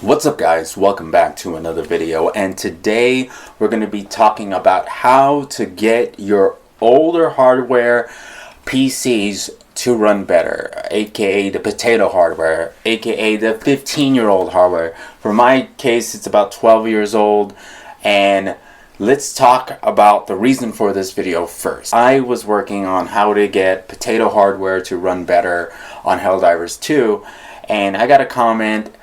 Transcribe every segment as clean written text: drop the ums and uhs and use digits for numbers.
What's up guys, welcome back to another video, and today we're going to be talking about how to get your older hardware PCs to run better, aka the potato hardware, aka the 15-year-old hardware. For my case, it's about 12 years old, and let's talk about the reason for this video first. I was working on how to get potato hardware to run better on Helldivers 2, and I got a comment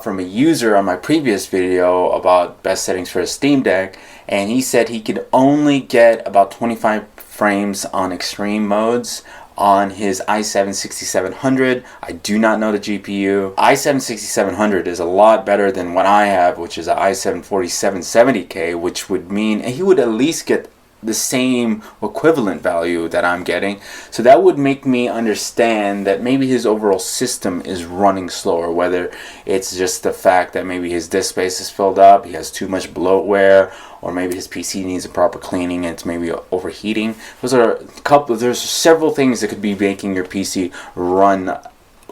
from a user on my previous video about best settings for a Steam Deck, and he said he could only get about 25 frames on extreme modes on his i7-6700. I do not know the GPU. i7-6700 is a lot better than what I have, which is an i7-4770K, which would mean he would at least get the same equivalent value that I'm getting. So that would make me understand that maybe his overall system is running slower, whether it's just the fact that maybe his disk space is filled up, he has too much bloatware, or maybe his PC needs a proper cleaning and it's maybe overheating. There's several things that could be making your PC run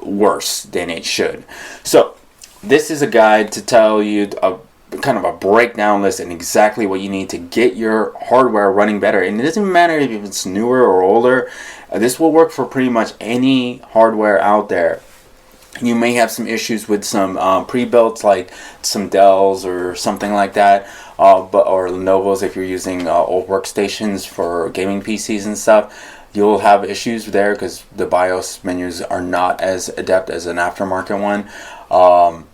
worse than it should. So this is a guide to tell you kind of a breakdown list and exactly what you need to get your hardware running better. And it doesn't matter if it's newer or older. This will work for pretty much any hardware out there. You may have some issues with some pre-built, like some Dells or something like that, or Lenovo's if you're using old workstations for gaming PCs and stuff. You'll have issues there because the BIOS menus are not as adept as an aftermarket one.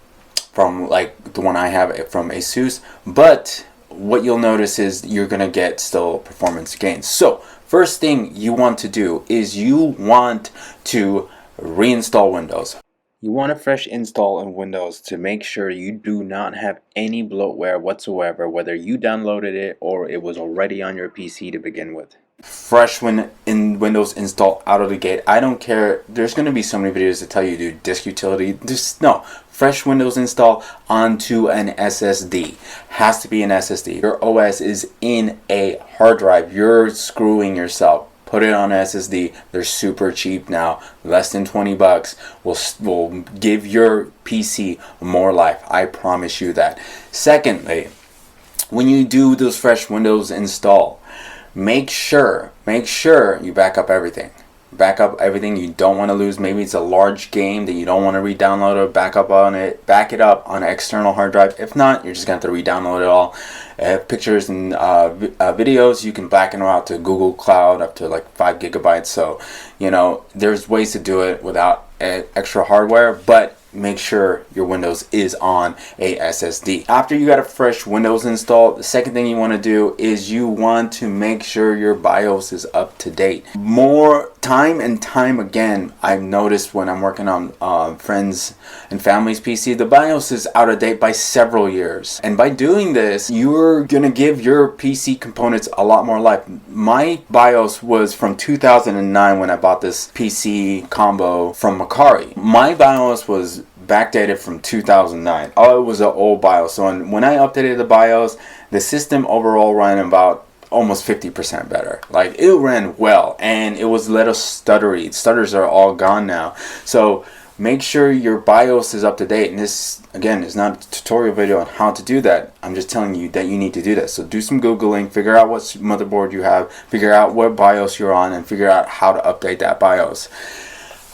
From like the one I have from Asus, but what you'll notice is you're gonna get still performance gains. So first thing you want to do is you want to reinstall Windows. You want a fresh install in Windows to make sure you do not have any bloatware whatsoever, whether you downloaded it or it was already on your PC to begin with. Fresh in Windows install out of the gate. I don't care. There's going to be so many videos that tell you to do disk utility. Just no. Fresh Windows install onto an SSD. Has to be an SSD. Your OS is in a hard drive. You're screwing yourself. Put it on SSD. They're super cheap now. Less than 20 bucks will give your PC more life. I promise you that. Secondly, when you do those fresh Windows install, make sure you back up everything. Back up everything. You don't want to lose. Maybe it's a large game that you don't want to re-download or back it up on an external hard drive. If not, you're just going to have to re-download it all. Pictures and videos, you can back them out to Google Cloud up to like 5 gigabytes. So, there's ways to do it without extra hardware, but make sure your Windows is on a SSD. After you got a fresh Windows installed, the second thing you want to do is you want to make sure your BIOS is up to date. More time and time again, I've noticed when I'm working on friends and family's PC, the BIOS is out of date by several years. And by doing this, you're gonna give your PC components a lot more life. My BIOS was from 2009 when I bought this PC combo from Macari. My BIOS was backdated from 2009. Oh, it was an old BIOS. So when I updated the BIOS, the system overall ran about almost 50% better. Like, it ran well, and it was little stuttery. Stutters are all gone now. So make sure your BIOS is up to date. And this, again, is not a tutorial video on how to do that. I'm just telling you that you need to do that. So do some Googling, figure out what motherboard you have, figure out what BIOS you're on, and figure out how to update that BIOS.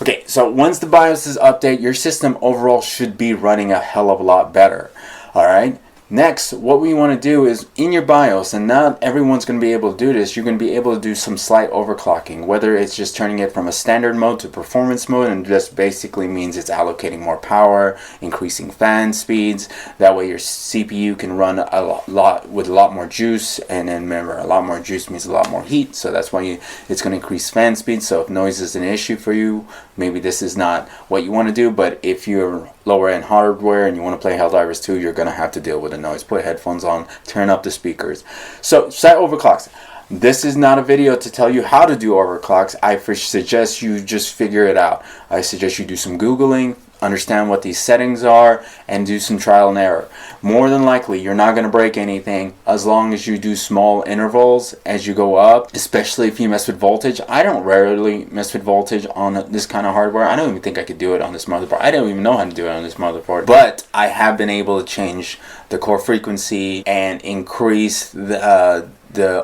Okay, so once the BIOS is updated, your system overall should be running a hell of a lot better. Alright? Next, what we want to do is in your BIOS, and not everyone's going to be able to do this, you're going to be able to do some slight overclocking, whether it's just turning it from a standard mode to performance mode, and this basically means it's allocating more power, increasing fan speeds. That way your CPU can run a lot with a lot more juice, and then remember, a lot more juice means a lot more heat, so that's why it's going to increase fan speed. So if noise is an issue for you, maybe this is not what you want to do, but if you're lower end hardware and you want to play Helldivers 2, you're going to have to deal with the noise. Put headphones on, turn up the speakers. So set overclocks. This is not a video to tell you how to do overclocks. I suggest you just figure it out. I suggest you do some Googling, understand what these settings are, and do some trial and error. More than likely, you're not going to break anything as long as you do small intervals as you go up, especially if you mess with voltage. I don't rarely mess with voltage on this kind of hardware. I don't even think I could do it on this motherboard. I don't even know how to do it on this motherboard. But I have been able to change the core frequency and increase the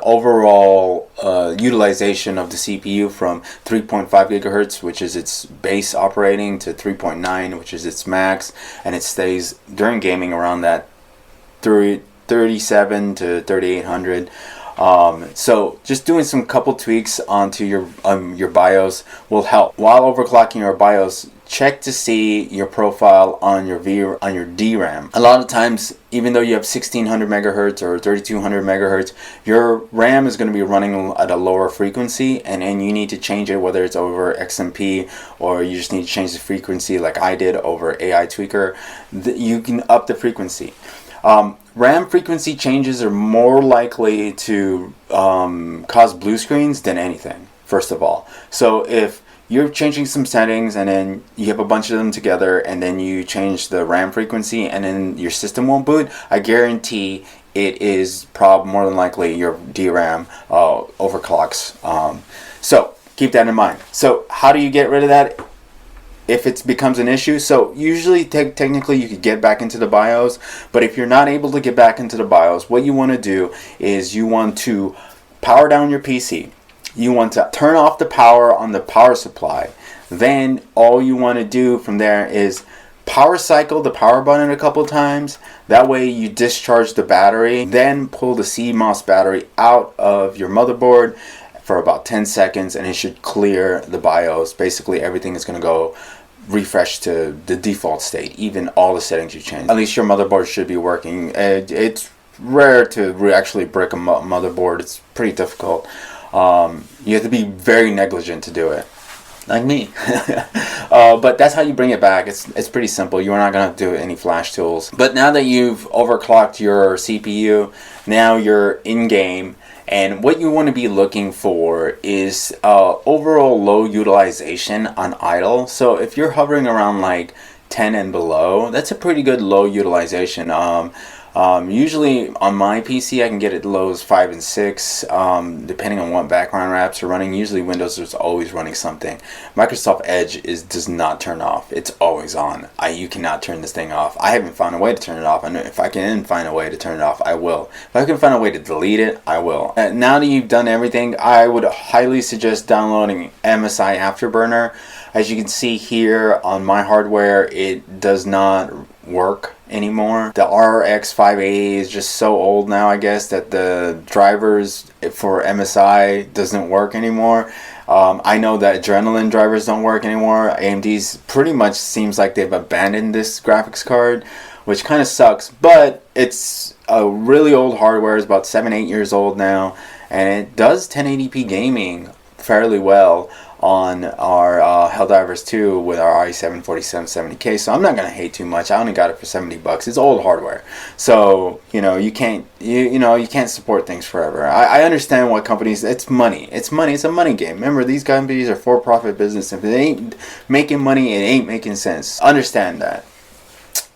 overall utilization of the CPU from 3.5 gigahertz, which is its base operating, to 3.9, which is its max, and it stays during gaming around that 37 to 3800. So just doing some couple tweaks onto your BIOS will help. While overclocking your BIOS, check to see your profile on your DRAM. A lot of times, even though you have 1600 megahertz or 3200 megahertz, your RAM is going to be running at a lower frequency, and you need to change it, whether it's over XMP or you just need to change the frequency like I did over AI Tweaker. You can up the frequency. RAM frequency changes are more likely to cause blue screens than anything, first of all. So if you're changing some settings and then you have a bunch of them together and then you change the RAM frequency and then your system won't boot, I guarantee it is more than likely your DRAM overclocks. So keep that in mind. So how do you get rid of that if it becomes an issue? So usually technically you could get back into the BIOS, but if you're not able to get back into the BIOS, what you want to do is you want to power down your PC. You want to turn off the power on the power supply. Then all you want to do from there is power cycle the power button a couple times. That way you discharge the battery. Then pull the CMOS battery out of your motherboard for about 10 seconds and it should clear the BIOS. Basically everything is going to go refresh to the default state, even all the settings you change. At least your motherboard should be working. It's rare to actually brick a motherboard. It's pretty difficult. You have to be very negligent to do it, like me. But that's how you bring it back. It's pretty simple. You're not going to do any flash tools. But now that you've overclocked your CPU, now you're in game, and what you want to be looking for is overall low utilization on idle. So if you're hovering around like 10 and below, that's a pretty good low utilization. Usually on my PC I can get it low as 5 and 6, depending on what background apps are running. Usually Windows is always running something. Microsoft Edge does not turn off. It's always on. You cannot turn this thing off. I haven't found a way to turn it off, and if I can find a way to turn it off, I will. If I can find a way to delete it, I will. Now that you've done everything, I would highly suggest downloading MSI Afterburner. As you can see here on my hardware, it does not work anymore. The RX 580 is just so old now, I guess, that the drivers for MSI doesn't work anymore. I know that Adrenaline drivers don't work anymore. AMD's pretty much seems like they've abandoned this graphics card, which kind of sucks, but it's a really old hardware. It's about 7-8 years old now, and it does 1080p gaming fairly well on our Helldivers 2 with our i7 4770K. So I'm not gonna hate too much. I only got it for $70. It's old hardware, so you can't support things forever. I understand what companies. It's money. It's a money game. Remember, these companies are for-profit business. If it ain't making money, it ain't making sense. Understand that.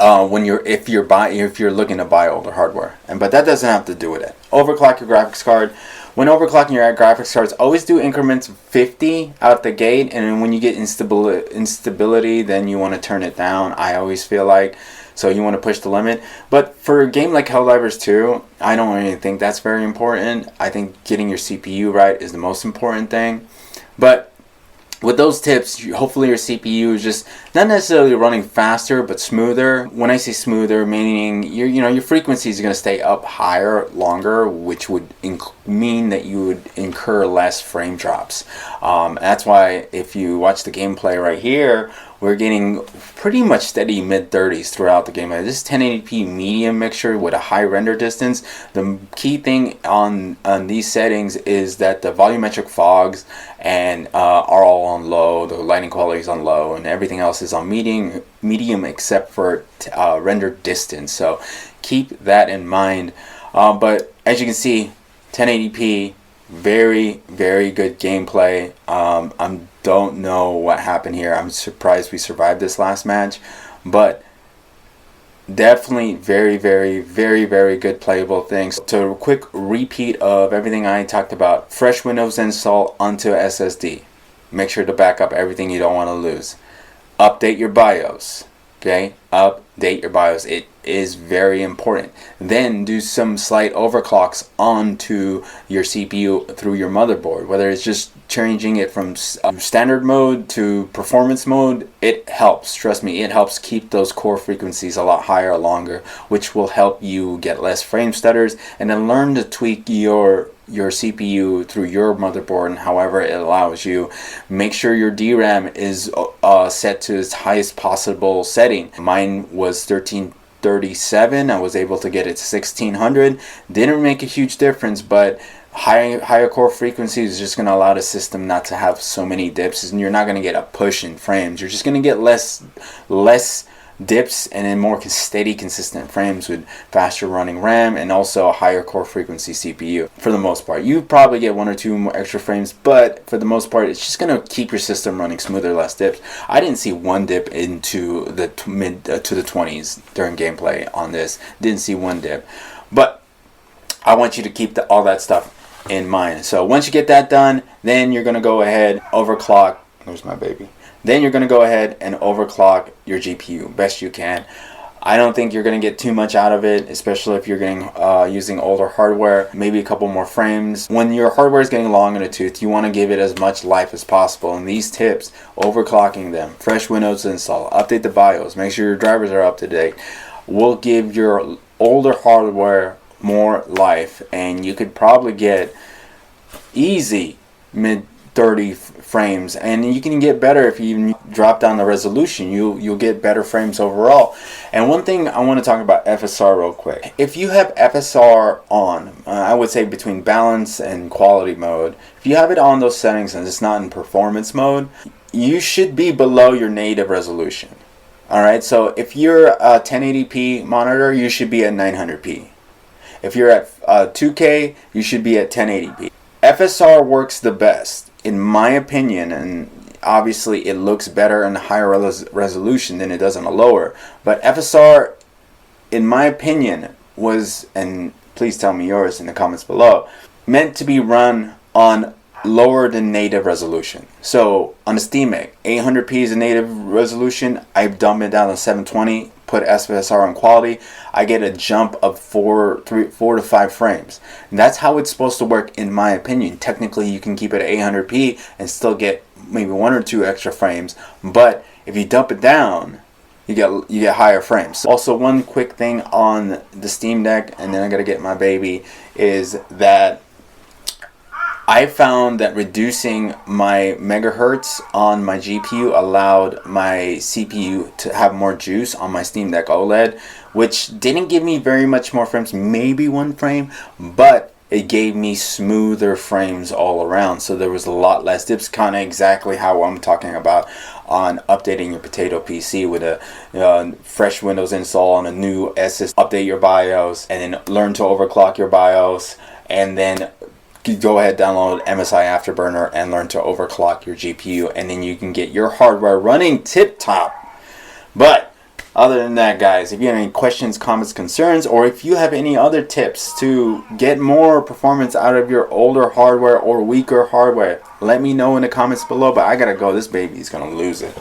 If you're looking to buy older hardware, but that doesn't have to do with it. Overclock your graphics card. When overclocking your graphics cards, always do increments of 50 out the gate, and then when you get instability, then you want to turn it down. I always feel like, so you want to push the limit. But for a game like Helldivers 2, I don't really think that's very important. I think getting your CPU right is the most important thing. But with those tips, hopefully your CPU is just not necessarily running faster, but smoother. When I say smoother, meaning your frequencies are going to stay up higher, longer, which would mean that you would incur less frame drops. That's why if you watch the gameplay right here, we're getting pretty much steady mid-30s throughout the game. This is 1080p medium mixture with a high render distance. The key thing on these settings is that the volumetric fogs are all on low, the lighting quality is on low, and everything else is on medium except for render distance. So keep that in mind. But as you can see, 1080p Very, very good gameplay. I don't know what happened here. I'm surprised we survived this last match, but definitely very, very, very, very good playable things. So a quick repeat of everything I talked about. Fresh Windows install onto SSD. Make sure to back up everything you don't want to lose. Update your BIOS. Okay, update your BIOS. It is very important. Then do some slight overclocks onto your CPU through your motherboard. Whether it's just changing it from standard mode to performance mode, it helps. Trust me, it helps keep those core frequencies a lot higher, longer, which will help you get less frame stutters, and then learn to tweak your CPU through your motherboard and however it allows you. Make sure your DRAM is set to its highest possible setting. Mine was 1337. I was able to get it to 1600. Didn't make a huge difference, but higher core frequencies is just going to allow the system not to have so many dips, and you're not going to get a push in frames. You're just going to get less dips and then more steady, consistent frames with faster running RAM and also a higher core frequency CPU. For the most part, you probably get 1 or 2 more extra frames, but for the most part, it's just gonna keep your system running smoother, less dips. I didn't see one dip into the mid to the 20s during gameplay on this. Didn't see one dip, but I want you to keep all that stuff in mind. So once you get that done, then you're gonna go ahead, overclock. There's my baby. Then you're going to go ahead and overclock your GPU best you can. I don't think you're going to get too much out of it, especially if you're using older hardware, maybe a couple more frames. When your hardware is getting long in the tooth, you want to give it as much life as possible. And these tips, overclocking them, fresh Windows install, update the BIOS, make sure your drivers are up to date, will give your older hardware more life. And you could probably get easy mid 30 frames, and you can get better if you even drop down the resolution. You'll get better frames overall. And one thing I want to talk about FSR real quick. If you have FSR on, I would say between balance and quality mode, if you have it on those settings and it's not in performance mode, you should be below your native resolution. Alright, so if you're a 1080p monitor, you should be at 900p. If you're at 2K, you should be at 1080p. FSR works the best, in my opinion, and obviously it looks better in a higher resolution than it does on a lower. But FSR, in my opinion, was, and please tell me yours in the comments below, meant to be run on lower than native resolution. So on the Steam Deck, 800p is a native resolution. I dump it down to 720. Put FSR on quality, I get a jump of 4 to 5 frames. And that's how it's supposed to work, in my opinion. Technically, you can keep it at 800p and still get maybe 1 or 2 extra frames. But if you dump it down, you get higher frames. Also, one quick thing on the Steam Deck, and then I gotta get my baby, is that I found that reducing my megahertz on my GPU allowed my CPU to have more juice on my Steam Deck OLED, which didn't give me very much more frames, maybe 1 frame, but it gave me smoother frames all around. So there was a lot less dips, kind of exactly how I'm talking about on updating your potato PC with a fresh Windows install on a new SS. Update your BIOS and then learn to overclock your BIOS, and then go ahead, download MSI Afterburner and learn to overclock your GPU, and then you can get your hardware running tip-top. But other than that, guys, if you have any questions, comments, concerns, or if you have any other tips to get more performance out of your older hardware or weaker hardware, let me know in the comments below. But I gotta go. This baby's gonna lose it.